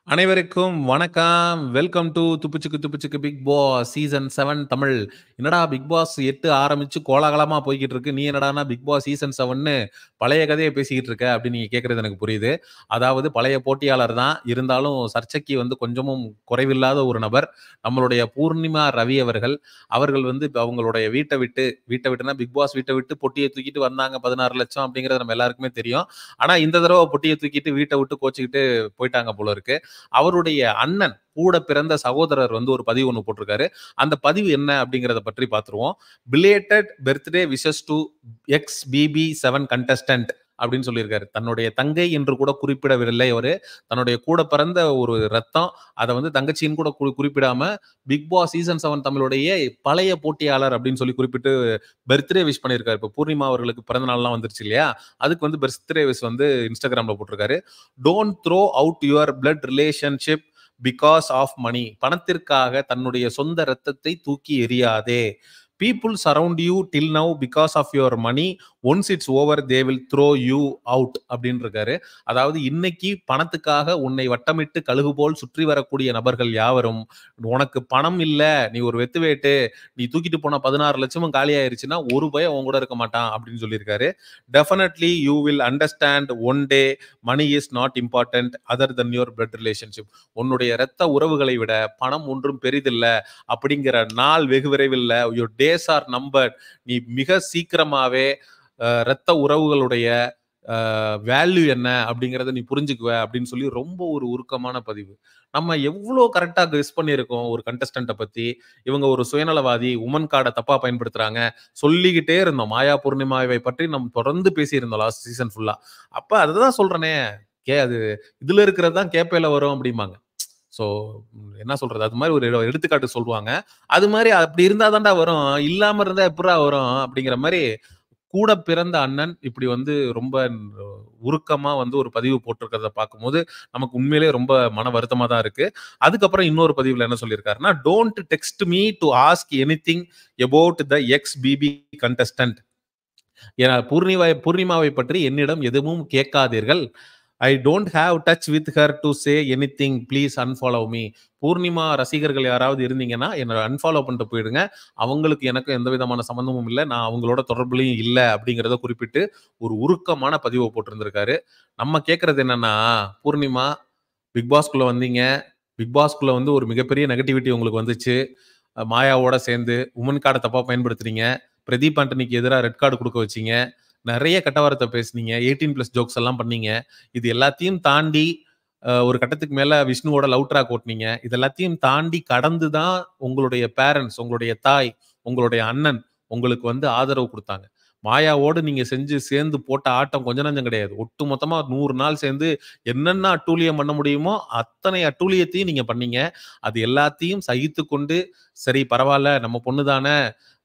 அனைவருக்கும் வணக்கம். Welcome to துப்புச்சுக்கு துப்புச்சுக்கு பிக் பாஸ் சீசன் 7 தமிழ். என்னடா பிக் பாஸ் 8 ஆரம்பிச்சு கோலாகலமா போய்க்கிட்டு இருக்கு. நீ என்னடான்னா பிக் பாஸ் சீசன் 7ன்னு பழைய கதைய பேசிக்கிட்டு இருக்க அப்படின்னு நீங்க கேட்கறது எனக்கு புரியுது. அதாவது பழைய போட்டியாளர் தான். இருந்தாலும் சர்ச்சைக்கு வந்து கொஞ்சமும் குறைவில்லாத ஒரு நபர். நம்மளுடைய பூர்ணிமா ரவி அவர்கள். அவர்கள் வந்து இப்ப அவங்களுடைய வீட்ட விட்டுனா பிக் பாஸ் வீட்ட விட்டு பொட்டிய தூக்கிட்டு வந்தாங்க 16 லட்சம் அப்படிங்கிறது நம்ம எல்லாருக்குமே தெரியும். ஆனா இந்த தடவ பொட்டிய தூக்கிட்டு வீட்ட விட்டு கோச்சுக்கிட்டு போயிட்டாங்க போல இருக்கு. அவருடைய அண்ணன் கூட பிறந்த சகோதரர் வந்து ஒரு பதிவு ஒன்று போட்டிருக்காரு. அந்த பதிவு என்ன அப்படிங்கிறத பற்றி பார்த்துருவோம். Belated birthday wishes to X BP 7 contestant அப்படின்னு சொல்லியிருக்காரு. தன்னுடைய தங்கை என்று கூட குறிப்பிடவில்லை அவரு. தன்னுடைய கூட பிறந்த ஒரு ரத்தம். அதை வந்து தங்கச்சின்னு கூட குறிப்பிடாம பிக் பாஸ் சீசன் 7 தமிழுடைய பழைய போட்டியாளர் அப்படின்னு சொல்லி குறிப்பிட்டு பர்த்டே விஷ் பண்ணியிருக்காரு. இப்போ பூர்ணிமா அவர்களுக்கு பிறந்த நாள்லாம் வந்துருச்சு இல்லையா? அதுக்கு வந்து பர்த்டே விஷ் வந்து இன்ஸ்டாகிராம்ல போட்டிருக்காரு. Don't throw out your blood relationship because of money. பணத்திற்காக தன்னுடைய சொந்த ரத்தத்தை தூக்கி எறியாதே. People surround you till now because of your money. Once it's over they will throw you out அப்படின்னு இருக்காரு. அதாவது இன்னைக்கு பணத்துக்காக உன்னை வட்டமிட்டு கழுகு போல் சுற்றி வரக்கூடிய நபர்கள் யாவரும், உனக்கு பணம் இல்ல, நீ ஒரு வெத்து வேட்டு, நீ தூக்கிட்டு போன 16 லட்சமும் காலி ஆயிருச்சுன்னா ஒரு பயம் உன் கூட இருக்க மாட்டான் அப்படின்னு சொல்லியிருக்காரு. Definitely you will understand one day money is not important other than your blood relationship. உன்னுடைய இரத்த உறவுகளை விட பணம் ஒன்றும் பெரிதில்ல அப்படிங்கிற நாள் வெகு விரைவில். Your days or numbered. நீ மிக சீக்கிரமாவே இரத்த உறவுகளுடைய வேல்யூ என்ன அப்படிங்கிறத நீ புரிஞ்சுக்குவ அப்படின்னு சொல்லி ரொம்ப ஒரு உருக்கமான பதிவு. நம்ம எவ்வளோ கரெக்டா கெஸ் பண்ணியிருக்கோம் ஒரு கண்டஸ்டன்ட்டை பத்தி. இவங்க ஒரு சுயநலவாதி, உமன் கார்டை தப்பா பயன்படுத்துறாங்க சொல்லிக்கிட்டே இருந்தோம். மாயா பூர்ணிமாவை பற்றி நம்ம தொடர்ந்து பேசியிருந்தோம் லாஸ்ட் சீசன் ஃபுல்லா. அப்ப அதுதான் சொல்றேனே, அது இதுல இருக்கிறது தான் கேப்பையில வரும் அப்படிம்பாங்க. ஸோ என்ன சொல்றது, அது மாதிரி ஒரு எடுத்துக்காட்டு சொல்லுவாங்க. அது மாதிரி அப்படி இருந்தா தான்டா வரும், இல்லாம இருந்தா எப்படா வரும் அப்படிங்கிற மாதிரி கூட பிறந்த அண்ணன் இப்படி வந்து ரொம்ப உருக்கமா வந்து ஒரு பதிவு போட்டிருக்கிறத பார்க்கும்போது நமக்கு உண்மையிலேயே ரொம்ப மன வருத்தமா தான் இருக்கு. அதுக்கப்புறம் இன்னொரு பதிவுல என்ன சொல்லியிருக்காருன்னா, don't text me to ask anything about the ex BB contestant. ஏன்னா பூர்ணிமாவை பற்றி என்னிடம் எதுவும் கேட்காதீர்கள். I don't have touch with her to say anything, please unfollow me. Poornima ரசிகர்கள் யாராவது இருந்தீங்கன்னா என்ன அன்ஃபாலோ பண்ணிட்டு போயிடுங்க. அவங்களுக்கு எனக்கும் எந்த விதமான சம்பந்தமும் இல்லை, நான் அவங்களோட தொடர்புலையும் இல்லை அப்படிங்கிறத குறிப்பிட்டு ஒரு உருக்கமான பதிவை போட்டிருந்திருக்காரு. நம்ம கேட்கறது என்னன்னா, பூர்ணிமா பிக் பாஸ்குள்ள வந்தீங்க. பிக் பாஸ்குள்ள வந்து ஒரு மிகப்பெரிய நெகட்டிவிட்டி உங்களுக்கு வந்துச்சு. மாயாவோட சேர்ந்து உமன் கார்டை தப்பா பயன்படுத்துறீங்க. பிரதீப் ஆண்டனிக்கு எதிராக ரெட் கார்டு கொடுக்க வச்சீங்க. நிறைய கட்டவார்த்தை பேசுனீங்க. 18+ ஜோக்ஸ் எல்லாம் பண்ணீங்க. இது எல்லாத்தையும் தாண்டி ஒரு கட்டத்துக்கு மேல விஷ்ணுவோட லவ் ட்ராக் ஓட்டுனீங்க. இது எல்லாத்தையும் தாண்டி கடந்து தான் உங்களுடைய பேரண்ட்ஸ், உங்களுடைய தாய், உங்களுடைய அண்ணன் உங்களுக்கு வந்து ஆதரவு கொடுத்தாங்க. மாயாவோடு நீங்க சேர்ந்து போட்ட ஆட்டம் கொஞ்ச நஞ்சம் கிடையாது. ஒட்டு மொத்தமா 100 நாள் சேர்ந்து என்னென்ன அட்டூழியம் பண்ண முடியுமோ அத்தனை அட்டூழியத்தையும் நீங்க பண்ணீங்க. அது எல்லாத்தையும் சகித்து கொண்டு, சரி பரவாயில்ல நம்ம பொண்ணு தானே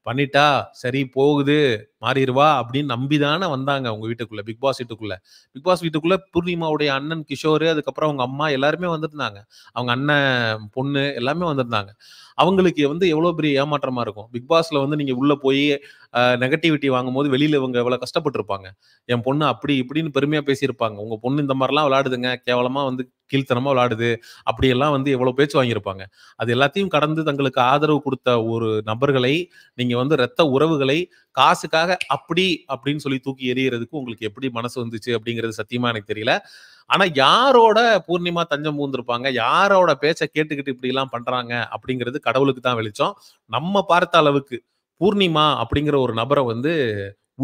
பண்ணிட்டா, சரி போகுது மாறிடுவா அப்படின்னு நம்பிதானே வந்தாங்க உங்க வீட்டுக்குள்ள, பிக் பாஸ் வீட்டுக்குள்ள. பிக் பாஸ் வீட்டுக்குள்ள பூர்ணிமாவுடைய அண்ணன் கிஷோர், அதுக்கப்புறம் அவங்க அம்மா எல்லாருமே வந்திருந்தாங்க. அவங்க அண்ணன் பொண்ணு எல்லாமே வந்திருந்தாங்க. அவங்களுக்கு வந்து எவ்வளவு பெரிய ஏமாற்றமா இருக்கும். பிக் பாஸ்ல வந்து நீங்க உள்ள போய் நெகட்டிவிட்டி வாங்கும்போது வெளியில இவங்க எவ்வளவு கஷ்டப்பட்டிருப்பாங்க. என் பொண்ணு அப்படி இப்படின்னு பெருமையா பேசியிருப்பாங்க. உங்க பொண்ணு இந்த மாதிரிலாம் விளையாடுதுங்க, கேவலமா வந்து கீழ்த்தனமா விளையாடுது, அப்படியெல்லாம் வந்து எவ்வளவு பேச்சு வாங்கியிருப்பாங்க. அது எல்லாத்தையும் கடந்து தங்களுக்கு ஆதரவு கொடுத்த ஒரு நபர்களை நீங்க வந்து ரத்த உறவுகளை காசுக்காக அப்படின்னு சொல்லி தூக்கி எறியறதுக்கு உங்களுக்கு எப்படி மனசு வந்துச்சு அப்படிங்கிறது சத்தியமா எனக்கு தெரியல. ஆனா யாரோட பூர்ணிமா தஞ்சம் பூந்திருப்பாங்க, யாரோட பேச்ச கேட்டுக்கிட்டு இப்படி எல்லாம் பண்றாங்க அப்படிங்கிறது கடவுளுக்கு தான் வெளிச்சம். நம்ம பார்த்த அளவுக்கு பூர்ணிமா அப்படிங்கிற ஒரு நபரை வந்து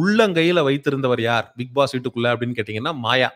உள்ளங்கையில வைத்திருந்தவர் யார் பிக் பாஸ் வீட்டுக்குள்ள அப்படின்னு கேட்டீங்கன்னா மாயா.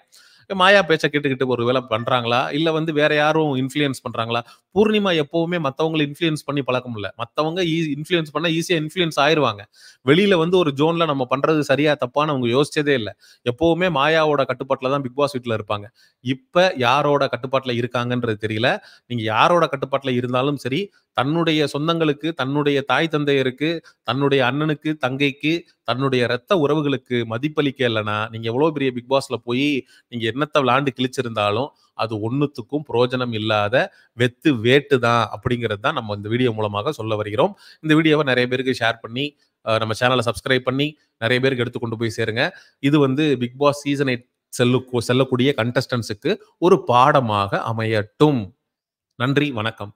மாயா பேச்ச கேட்டுக்கிட்டு ஒரு வேலை பண்றாங்களா, இல்ல வந்து வேற யாரும் இன்ஃப்ளூயன்ஸ் பண்றாங்களா? பூர்ணிமா எப்பவுமே மத்தவங்களை இன்ஃப்ளூயன்ஸ் பண்ணி பழக்கம் இல்ல. மத்தவங்க இன்ஃப்ளூயன்ஸ் பண்ணா ஈஸியா இன்ஃப்ளூயன்ஸ் ஆயிருவாங்க. வெளியில வந்து ஒரு ஜோன்ல நம்ம பண்றது சரியா தப்பான்னு அவங்க யோசிச்சதே இல்ல. எப்பவுமே மாயாவோட கட்டுப்பாட்டுல தான் பிக் பாஸ் வீட்ல இருப்பாங்க. இப்ப யாரோட கட்டுப்பாட்டுல இருக்காங்கன்றது தெரியல. நீங்க யாரோட கட்டுப்பாட்டுல இருந்தாலும் சரி, தன்னுடைய சொந்தங்களுக்கு, தன்னுடைய தாய் தந்தையருக்கு, தன்னுடைய அண்ணனுக்கு, தங்கைக்கு, தன்னுடைய இரத்த உறவுகளுக்கு மதிப்பளிக்கலனா, நீங்க எவ்வளவு பெரிய பிக் பாஸ்ல போய் நீங்க என்னத்த விளையாண்டு கிழிச்சிருந்தாலும் அது ஒண்ணுத்துக்கும் பிரயோஜனம் இல்லாத வெத்து வேட்டு தான் அப்படிங்கிறது தான் நம்ம இந்த வீடியோ மூலமாக சொல்ல வருகிறோம். இந்த வீடியோவை நிறைய பேருக்கு ஷேர் பண்ணி நம்ம சேனலை சப்ஸ்கிரைப் பண்ணி நிறைய பேருக்கு எடுத்து கொண்டு போய் சேருங்க. இது வந்து பிக் பாஸ் சீசன் 8 செல்லக்கூடிய கண்டஸ்டன்ட்ஸுக்கு ஒரு பாடமாக அமையட்டும். நன்றி, வணக்கம்.